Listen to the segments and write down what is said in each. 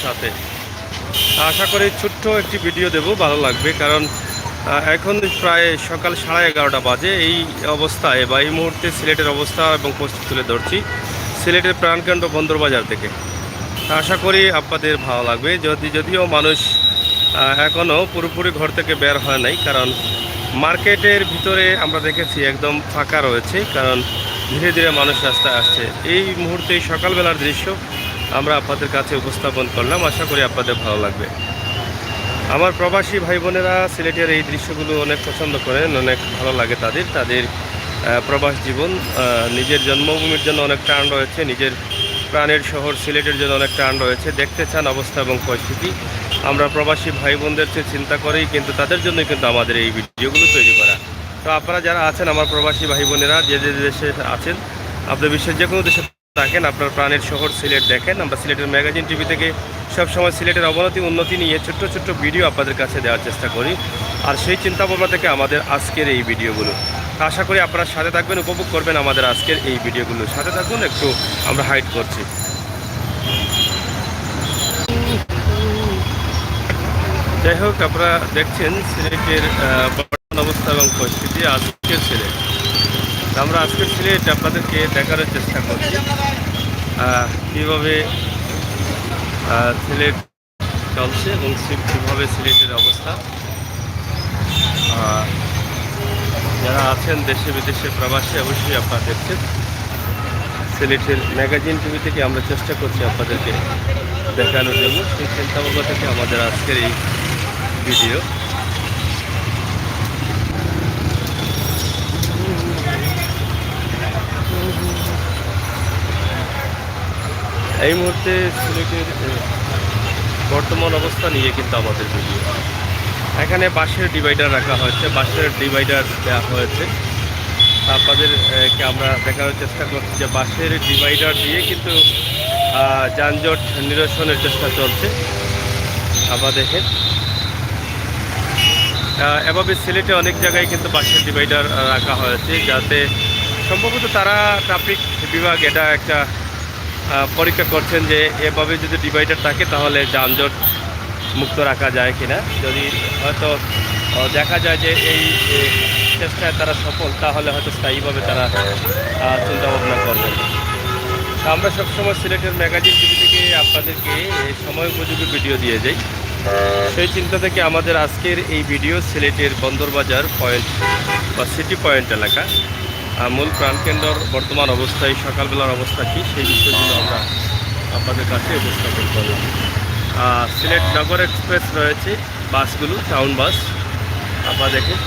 সাথে আশা করি ছোট্ট একটি ভিডিও দেব, ভালো লাগবে। কারণ এখন প্রায় সকাল 11:30 বাজে। এই অবস্থায় বা এই মুহূর্তে সিলেটের অবস্থা এবং পরিস্থিতি তুলে ধরছি সিলেটের প্রাণকেন্দ্র বন্দরবাজার থেকে। আশা করি আপনাদের ভালো লাগবে। যদিও মানুষ এখনও পুরোপুরি ঘর থেকে বের হয় নাই, কারণ মার্কেটের ভিতরে আমরা দেখেছি একদম ফাঁকা রয়েছে, কারণ ধীরে ধীরে মানুষ রাস্তায় আসছে। এই মুহূর্তে সকালবেলার দৃশ্য আমরা আপনাদের কাছে উপস্থাপন করলাম, আশা করি আপনাদের ভালো লাগবে। আমার প্রবাসী ভাই বোনেরা সিলেটের এই দৃশ্যগুলো অনেক পছন্দ করেন, অনেক ভালো লাগে তাদের প্রবাস জীবন। নিজের জন্মভূমির জন্য অনেক টান রয়েছে, নিজের প্রাণের শহর সিলেটের জন্য অনেক টান রয়েছে, দেখতে চান অবস্থা এবং পরিস্থিতি। আমরা প্রবাসী ভাই বোনদের চেয়ে চিন্তা করেই কিন্তু তাদের জন্যই কিন্তু আমাদের এই ভিডিওগুলো তৈরি করা। তো আপনারা যারা আছেন আমার প্রবাসী ভাই বোনেরা, যে দেশে আছেন, আপনার বিশ্বের যে কোনো দেশে থাকেন, আপনার প্রাণের শহর সিলেট দেখেন। আমরা সিলেটের ম্যাগাজিন টিভি থেকে সবসময় সিলেটের অবনতি উন্নতি নিয়ে ছোট্ট ছোট্ট ভিডিও আপনাদের কাছে দেওয়ার চেষ্টা করি। আর সেই চিন্তাভাবনা থেকে আমাদের আজকের এই ভিডিওগুলো। আশা করি আপনারা সাথে থাকবেন, উপভোগ করবেন আমাদের আজকের এই ভিডিওগুলো। সাথে থাকুন, একটু আমরা হাইড করছি। যাই হোক, আপনারা দেখছেন সিলেটের বর্তমান অবস্থা এবং পরিস্থিতি আজকের সিলেট। আমরা আজকের সিলেট আপনাদেরকে দেখানোর চেষ্টা করছি কীভাবে সিলেট চলছে এবং কীভাবে সিলেটের অবস্থা। যারা আছেন দেশে বিদেশে প্রবাসী, অবশ্যই আপনারা দেখছেন সিলেটের ম্যাগাজিন টিভি থেকে আমরা চেষ্টা করছি আপনাদেরকে দেখানোর জন্য। সেই চিন্তাভাবনা থেকে আমাদের আজকের এই ভিডিও। এই মুহূর্তে সিলেটের বর্তমান অবস্থা নিয়ে কিন্তু আমাদের ভিডিও। এখানে বাঁশের ডিভাইডার রাখা হয়েছে, বাঁশের ডিভাইডার দেওয়া হয়েছে। আপনাদেরকে আমরা দেখানোর চেষ্টা করছি যে বাঁশের ডিভাইডার দিয়ে কিন্তু যানজট নিরসনের চেষ্টা চলছে। আপনারা দেখেন এভাবে সিলেটে অনেক জায়গায় কিন্তু বাঁশের ডিভাইডার রাখা হয়েছে, যাতে সম্ভবত তারা ট্রাফিক বিভাগ এটা একটা পরীক্ষা করছেন যে এভাবে যদি ডিভাইডার থাকে তাহলে যানজট মুক্ত রাখা যায় কিনা। যদি হয়তো দেখা যায় যে এই চেষ্টায় তারা সফল, তাহলে হয়তো স্থায়ীভাবে তারা চিন্তাভাবনা করবেন। আমরা সবসময় সিলেটের ম্যাগাজিন টিভি থেকে আপনাদেরকে সময় উপযোগী ভিডিও দিয়ে যাই। সেই চিন্তা থেকে আমাদের আজকের এই ভিডিও সিলেটের বন্দরবাজার পয়েন্ট বা সিটি পয়েন্ট এলাকা, মূল প্রাণকেন্দ্র বর্তমান অবস্থায় সকালবেলার অবস্থা কী সেই বিষয়গুলো আমরা আপনাদের কাছে উপস্থাপন করব। সিলেট নগর এক্সপ্রেস রয়েছে বাসগুলো, টাউন বাস। আপনারা দেখেন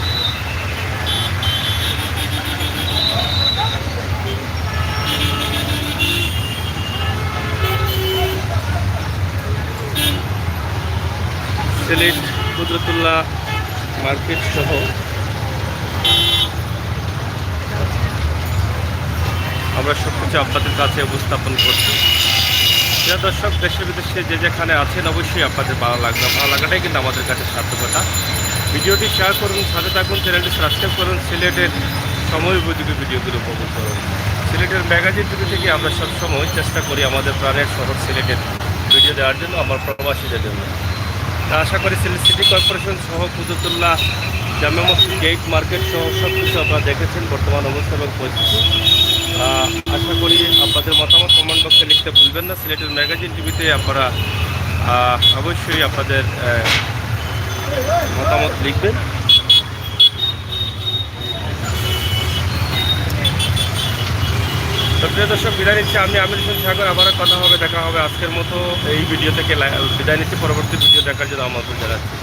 সিলেট কুদরতুল্লাহ মার্কেট সহ আমরা সব কিছু আপনাদের কাছে উপস্থাপন করছি। প্রিয় দর্শক, দেশে বিদেশে যে যেখানে আছেন, অবশ্যই আপনাদের ভালো লাগবে। ভালো লাগাটাই কিন্তু আমাদের কাছে সার্থকতা। ভিডিওটি শেয়ার করুন, সাথে থাকুন, চ্যানেলটি সাবস্ক্রাইব করুন, সিলেটের সময় উপযোগী ভিডিওগুলো উপভোগ করুন। সিলেটের ম্যাগাজিন টিভি থেকে আমরা সবসময় চেষ্টা করি আমাদের প্রাণের শহর সিলেটের ভিডিও দেওয়ার জন্য, আমার প্রবাসীদের জন্য। আশা করি সিলেট সিটি কর্পোরেশন সহ কুদরতুল্লাহ জামে মসজিদ গেট মার্কেট সহ সব কিছু আপনারা দেখেছেন বর্তমান অবস্থা এবং পরিস্থিতি। আশা করি আপনাদের মতামত কমেন্ট বক্সে লিখতে ভুলবেন না। সিলেটের ম্যাগাজিন টিভিতে আপনারা অবশ্যই আপনাদের মতামত লিখবেন। তো প্রিয় দর্শক, বিদায় নিচ্ছি। আমি আমির হোসেন সাগর। আবারও কথা হবে, দেখা হবে। আজকের মতো এই ভিডিও থেকে বিদায় নিচ্ছি। পরবর্তী ভিডিও দেখার জন্য আমন্ত্রণ জানাচ্ছি।